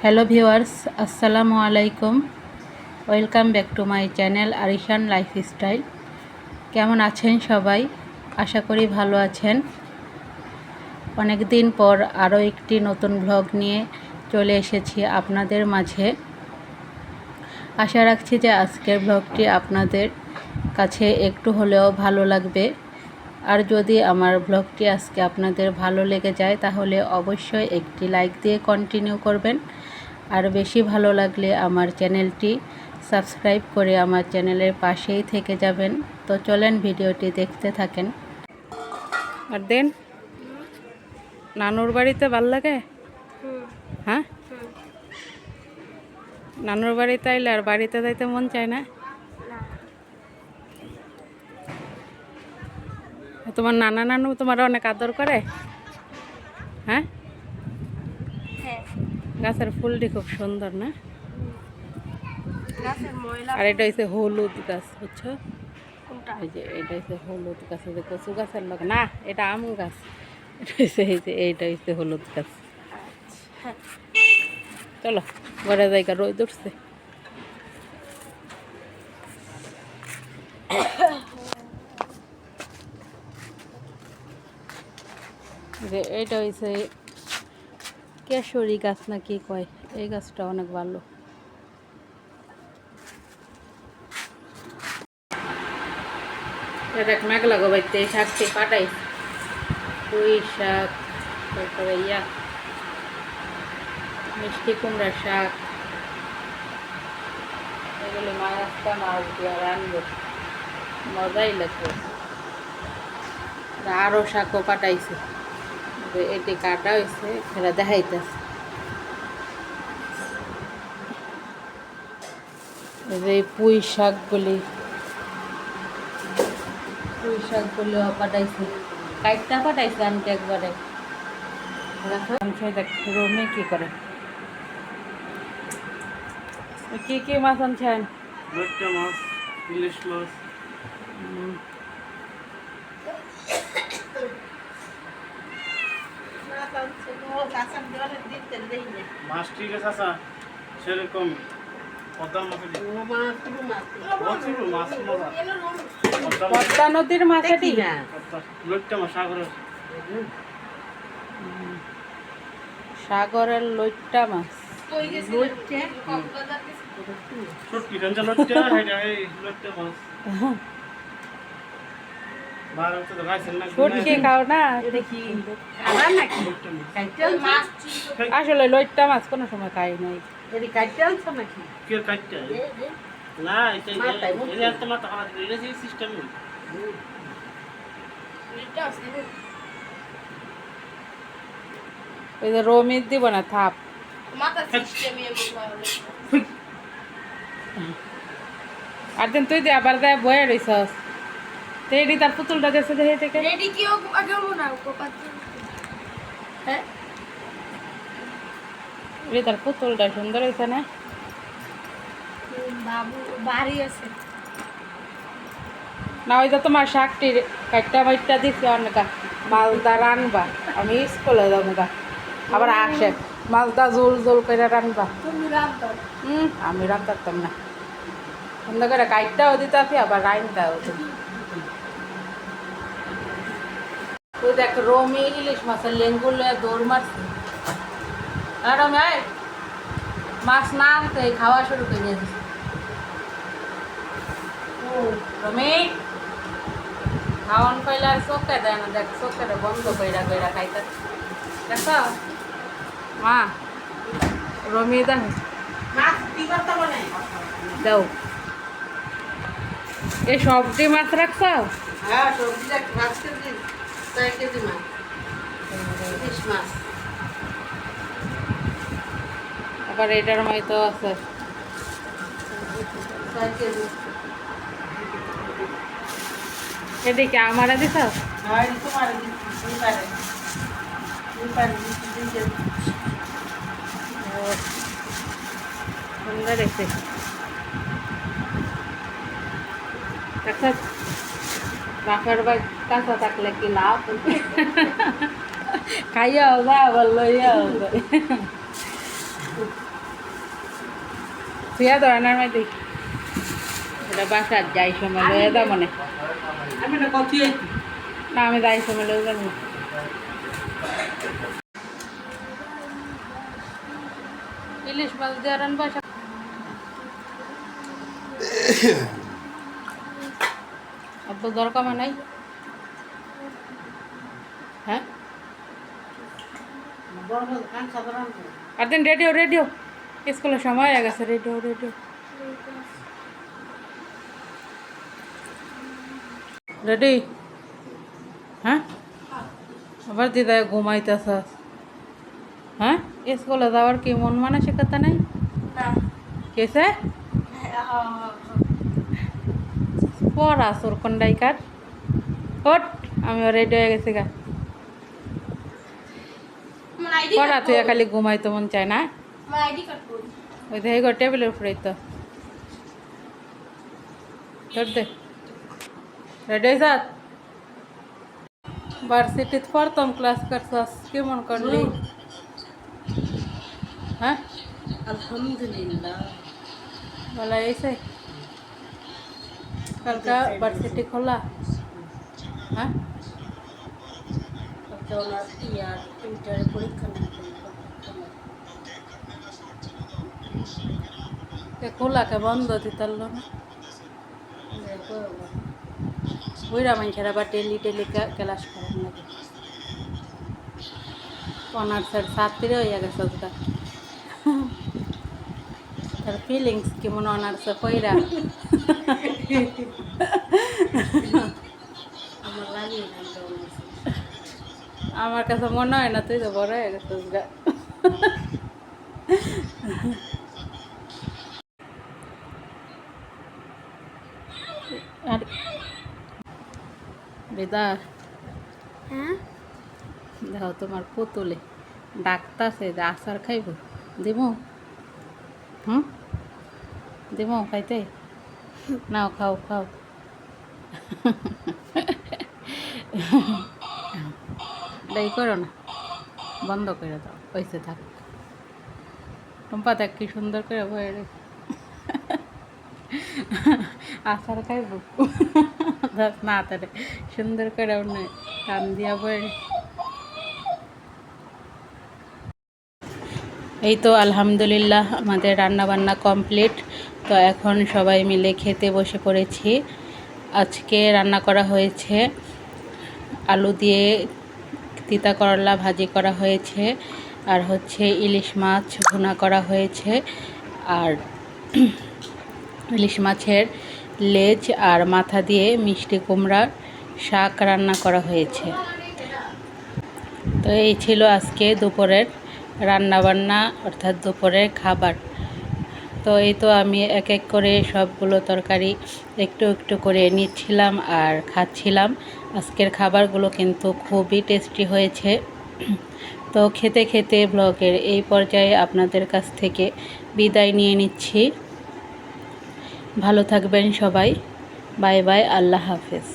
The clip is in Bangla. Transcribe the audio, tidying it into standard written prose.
হ্যালো ভিউয়ার্স, আসসালামু আলাইকুম। Welcome back to my channel Arishan lifestyle. কেমন আছেন সবাই? আশা করি ভালো আছেন। অনেক দিন পর আরও একটি নতুন ব্লগ নিয়ে চলে এসেছি আপনাদের মাঝে। আশা রাখছি যে আজকের ব্লগটি আপনাদের কাছে একটু হলেও ভালো লাগবে। আর যদি আমার ব্লগটি আজকে আপনাদের ভালো লেগে যায় তাহলে অবশ্যই একটি লাইক দিয়ে কন্টিনিউ করবেন। আর বেশি ভালো লাগলে আমার চ্যানেলটি সাবস্ক্রাইব করে আমার চ্যানেলের পাশেই থেকে যাবেন। তো চলেন ভিডিওটি দেখতে থাকেন। আর দেন নানুর বাড়িতে ভাল লাগে? হ্যাঁ, নানুর বাড়িতে আইলে আর বাড়িতে যাইতে মন চায় না? তোমার নানা নানু তোমার অনেক আদর করে? হ্যাঁ, গাছের ফুলটি খুব সুন্দর না? আর এটা হচ্ছে হলুদ গাছ, বুঝছো? এই যে এটা হচ্ছে হলুদ গাছ, যে কচু গাছের লোক না, এটা আম গাছ। এইটা হচ্ছে হলুদ গাছ। চলো ঘরে জায়গা রোদ উঠছে। যে এইটা হচ্ছে কেশরী গাছ না কি কয়, এই গাছটা অনেক ভালো। দেখ মেঘলা গোবাইতে এই শাকটি পাঠাই, পুঁই শাক, তারপরে মিষ্টি কুমড়ার শাক, এগুলি মাছটা মাছ দিয়ে রানবো, মজাই লাগবে। আরও শাকও পাঠাইছে, এটি কাটা হয়েছে, এরা দেখাইতেছে। এই পুঁই শাকগুলিও পাঠাইছে, কাইটটা পাঠাইছে আনতে একবারে। দেখ রোমে কি করে, কি কি মাছ আনছেন? মাছ, ইলিশ মাছ। মাছ ঠিক আছে, আচ্ছা সেরকম পদ্মা নদীর মাছ, লইট্টা মাছ সাগরের লইট্টা মাছ। শুটকি খাও না? আসলে লইট্টা মাছ কোনো সময় খাই নাই। ওই যে রমিত দিব না থাপ। আর দিন তুই দে আবার দেয় বয়ে রইছস। তেডি তার পুতুলটা দেশে দেখে থেকে রেডি কি ও আগে বলবো না কোপাত। হ্যাঁ, এই তার পুতুলটা সুন্দর হইছে না? বাবু বাড়ি আছে না? ওই যে তোমার শাকটি কাটটা বাইটটা দিছি অনেক, মালদা রানবা, আমি স্কুলে যাবো গা, আবার আসে মালদা জোল জোল করে রানবা। আমি রান্তাম না, সুন্দর করে কাইটটাও দিতে আছি আবার রাইনটাও তুমি। তুই দেখ রমি ইলিশ মাছের লেঙ্গুল দৌড় মারছে। আর রমি মাছ না আনতে খাওয়া শুরু করে দিয়েছে। রমি খাওয়ান পাইলে আর চোখে দেয় না, দেখ চোখে বন্ধ কইরা কইরা খাইতে। দেখ মা রমি দেখ দাও, এই সবজি মাছ রাখছ? হ্যাঁ, সবজি 5 কেজি 4 কেজি মাছ, ইলিশ মাছ। আবার এটার মতো আছে 4 কেজি। এদিকে আমারে দিছ? হ্যাঁ, তোমার সুন্দর এসে বাপের বাই কাঁচা থাকলে কি লাভ, খাইয়া হবে আবার লইয়া হবে। থুয়া ধরনের মাই দেখি এটা বাসার যাই সময় লয়ে দা মনে আমি না কত না আমি যাই সময় লয়ে যাবো ইলিশ মাছ দিয়ে রান বাসা আব্বু দরকার নাই হ্যাঁ বড় খান সাধারণ আর দিন রেডিও স্কুলের সময় হয়ে গেছে রেডিও রেডি হ্যাঁ আবার দিদা ঘুমাইতেছ হ্যাঁ স্কুলে যাওয়ার কি মন মানসিকতা নাই কেসে পড়া তোর কন্ডাইকার ওট আমিও রেডি হয়ে গেছি গা পড়া তুই খালি ঘুমাইতে মন চায় না ওই দেখে গো টেবিলের উপরেই তো ধর দে রেডি হয়েছ ভার্সিটিতে প্রথম ক্লাস করছস কেমন করলি হ্যাঁ আলহামদুলিল্লাহ ভালো হয়েছে কালকা ভার্সিটি খোলা হ্যাঁ ওনার ইয়ার ইন্টারের পরীক্ষা খোলাকে বন্ধ দিতাল না বুড়া মানুষের আবার ডেলি ক্লাস করেন নাকি অনার্সের ছাত্রী হয়ে গেছে ওটা তার ফিলিংস কেমন অনার্সে কইরা আমার লাগে আমার কাছে মনে হয় না তুই তো বড় হয়ে গেছিস গা আর বেদা হ্যাঁ দেখো তোমার পুতুলে ডাক্তারছে যে আচার খাইব দিব দিব খাইতে নাও খাও এই করো না বন্ধ করে দাও পয়সা থাক টম্পা দেখ কি সুন্দর করে বয়ে রে আচার খাইব না তারে সুন্দর করে টান দিয়া বয়ে এই তো আলহামদুলিল্লাহ আমাদের রান্নাবান্না কমপ্লিট তো এখন সবাই মিলে খেতে বসে পড়েছি আজকে রান্না করা হয়েছে আলু দিয়ে তিতা করলা ভাজি করা হয়েছে আর হচ্ছে ইলিশ মাছ ভুনা করা হয়েছে আর ইলিশ মাছের লেজ আর মাথা দিয়ে মিষ্টি কুমড়ার শাক রান্না করা হয়েছে তো এই ছিল আজকে দুপুরের রান্নাবান্না অর্থাৎ দুপুরের খাবার তো এই তো আমি এক এক করে সবগুলো তরকারি একটু একটু করে নিচ্ছিলাম আর খাচ্ছিলাম আজকের খাবারগুলো কিন্তু খুবই টেস্টি হয়েছে তো খেতে খেতে ব্লগের এই পর্যায়ে আপনাদের কাছ থেকে বিদায় নিয়ে নিচ্ছি ভালো থাকবেন সবাই বাই বাই আল্লাহ হাফেজ